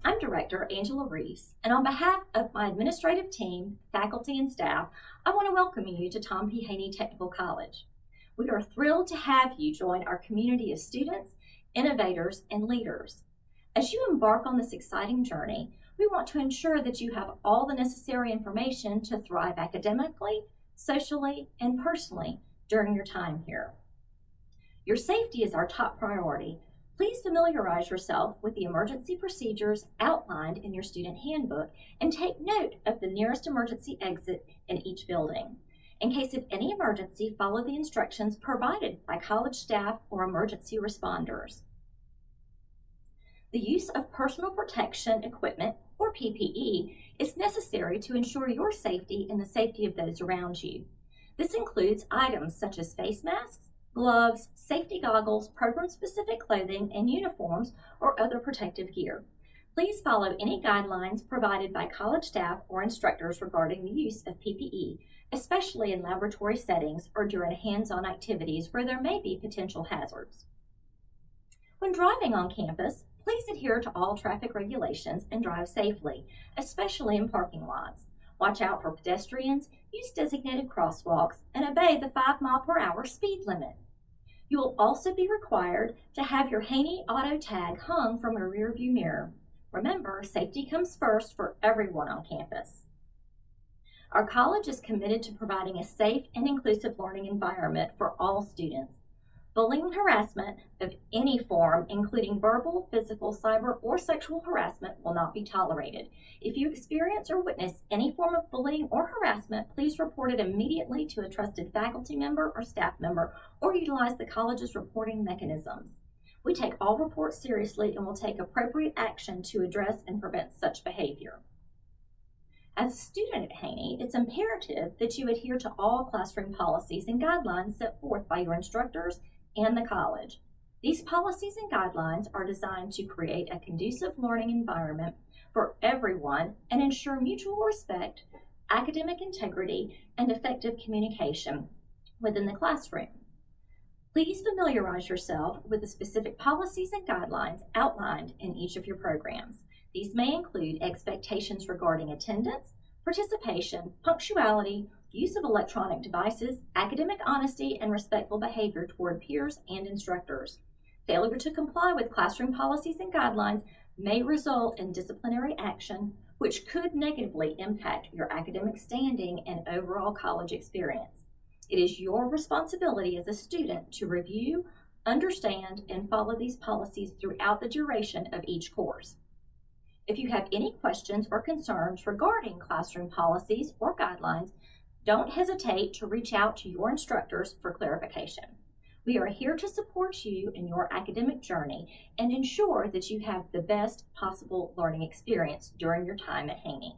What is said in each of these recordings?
I'm Director Angela Reese, and on behalf of my administrative team, faculty, and staff, I want to welcome you to Tom P. Haney Technical College. We are thrilled to have you join our community of students, innovators, and leaders. As you embark on this exciting journey, we want to ensure that you have all the necessary information to thrive academically, socially, and personally during your time here. Your safety is our top priority. Please familiarize yourself with the emergency procedures outlined in your student handbook and take note of the nearest emergency exit in each building. In case of any emergency, follow the instructions provided by college staff or emergency responders. The use of personal protection equipment, or PPE, is necessary to ensure your safety and the safety of those around you. This includes items such as face masks, gloves, safety goggles, program-specific clothing, and uniforms or other protective gear. Please follow any guidelines provided by college staff or instructors regarding the use of PPE, especially in laboratory settings or during hands-on activities where there may be potential hazards. When driving on campus, please adhere to all traffic regulations and drive safely, especially in parking lots. Watch out for pedestrians, use designated crosswalks, and obey the 5-mile-per-hour speed limit. You will also be required to have your Haney auto tag hung from a rearview mirror. Remember, safety comes first for everyone on campus. Our college is committed to providing a safe and inclusive learning environment for all students. Bullying and harassment of any form, including verbal, physical, cyber, or sexual harassment, will not be tolerated. If you experience or witness any form of bullying or harassment, please report it immediately to a trusted faculty member or staff member, or utilize the college's reporting mechanisms. We take all reports seriously and will take appropriate action to address and prevent such behavior. As a student at Haney, it's imperative that you adhere to all classroom policies and guidelines set forth by your instructors and the college. These policies and guidelines are designed to create a conducive learning environment for everyone and ensure mutual respect, academic integrity, and effective communication within the classroom. Please familiarize yourself with the specific policies and guidelines outlined in each of your programs. These may include expectations regarding attendance, participation, punctuality, use of electronic devices, academic honesty, and respectful behavior toward peers and instructors. Failure to comply with classroom policies and guidelines may result in disciplinary action, which could negatively impact your academic standing and overall college experience. It is your responsibility as a student to review, understand, and follow these policies throughout the duration of each course. If you have any questions or concerns regarding classroom policies or guidelines, don't hesitate to reach out to your instructors for clarification. We are here to support you in your academic journey and ensure that you have the best possible learning experience during your time at Haney.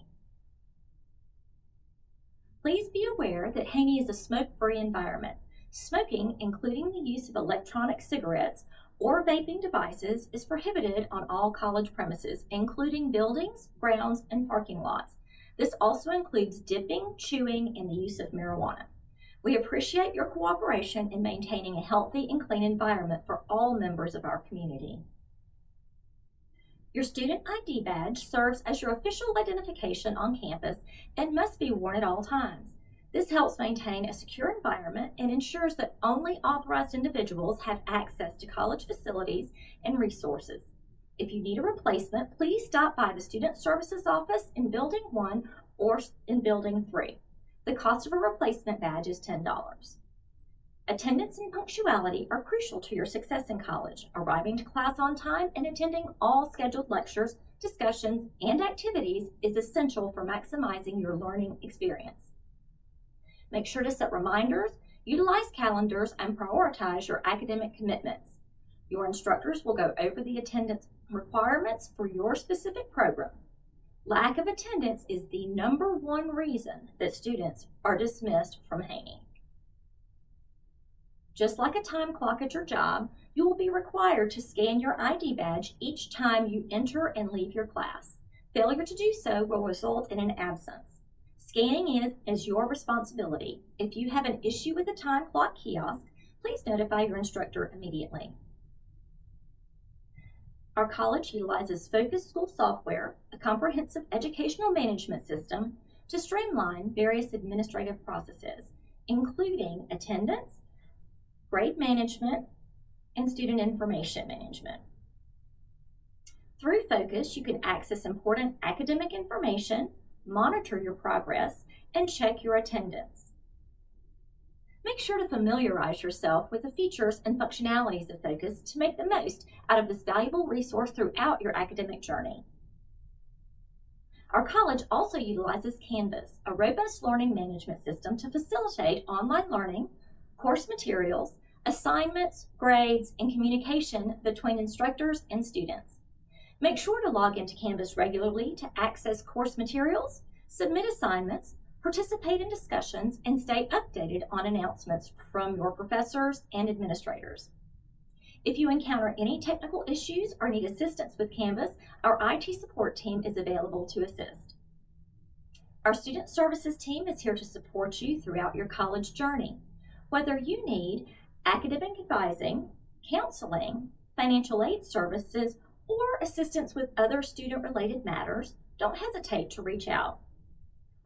Please be aware that Haney is a smoke-free environment. Smoking, including the use of electronic cigarettes or vaping devices, is prohibited on all college premises, including buildings, grounds, and parking lots. This also includes dipping, chewing, and the use of marijuana. We appreciate your cooperation in maintaining a healthy and clean environment for all members of our community. Your student ID badge serves as your official identification on campus and must be worn at all times. This helps maintain a secure environment and ensures that only authorized individuals have access to college facilities and resources. If you need a replacement, please stop by the Student Services Office in Building 1 or in Building 3. The cost of a replacement badge is $10. Attendance and punctuality are crucial to your success in college. Arriving to class on time and attending all scheduled lectures, discussions, and activities is essential for maximizing your learning experience. Make sure to set reminders, utilize calendars, and prioritize your academic commitments. Your instructors will go over the attendance requirements for your specific program. Lack of attendance is the #1 reason that students are dismissed from Haney. Just like a time clock at your job, you will be required to scan your ID badge each time you enter and leave your class. Failure to do so will result in an absence. Scanning is your responsibility. If you have an issue with the time clock kiosk, please notify your instructor immediately. Our college utilizes Focus School software, a comprehensive educational management system, to streamline various administrative processes, including attendance, grade management, and student information management. Through Focus, you can access important academic information, monitor your progress, and check your attendance. Make sure to familiarize yourself with the features and functionalities of Focus to make the most out of this valuable resource throughout your academic journey. Our college also utilizes Canvas, a robust learning management system to facilitate online learning, course materials, assignments, grades, and communication between instructors and students. Make sure to log into Canvas regularly to access course materials, submit assignments, participate in discussions, and stay updated on announcements from your professors and administrators. If you encounter any technical issues or need assistance with Canvas, our IT support team is available to assist. Our student services team is here to support you throughout your college journey. Whether you need academic advising, counseling, financial aid services, or assistance with other student-related matters, don't hesitate to reach out.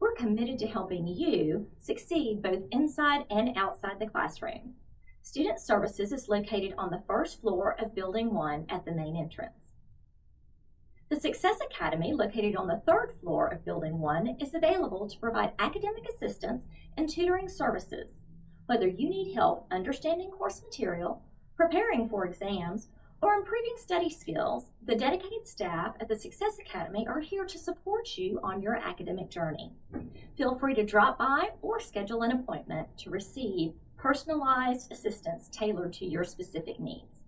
We're committed to helping you succeed both inside and outside the classroom. Student Services is located on the first floor of Building 1 at the main entrance. The Success Academy, located on the third floor of Building 1, is available to provide academic assistance and tutoring services. Whether you need help understanding course material, preparing for exams, or improving study skills, the dedicated staff at the Success Academy are here to support you on your academic journey. Feel free to drop by or schedule an appointment to receive personalized assistance tailored to your specific needs.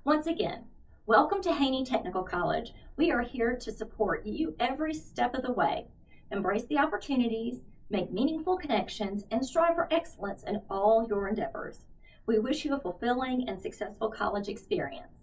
Once again, welcome to Haney Technical College. We are here to support you every step of the way. Embrace the opportunities, make meaningful connections, and strive for excellence in all your endeavors. We wish you a fulfilling and successful college experience.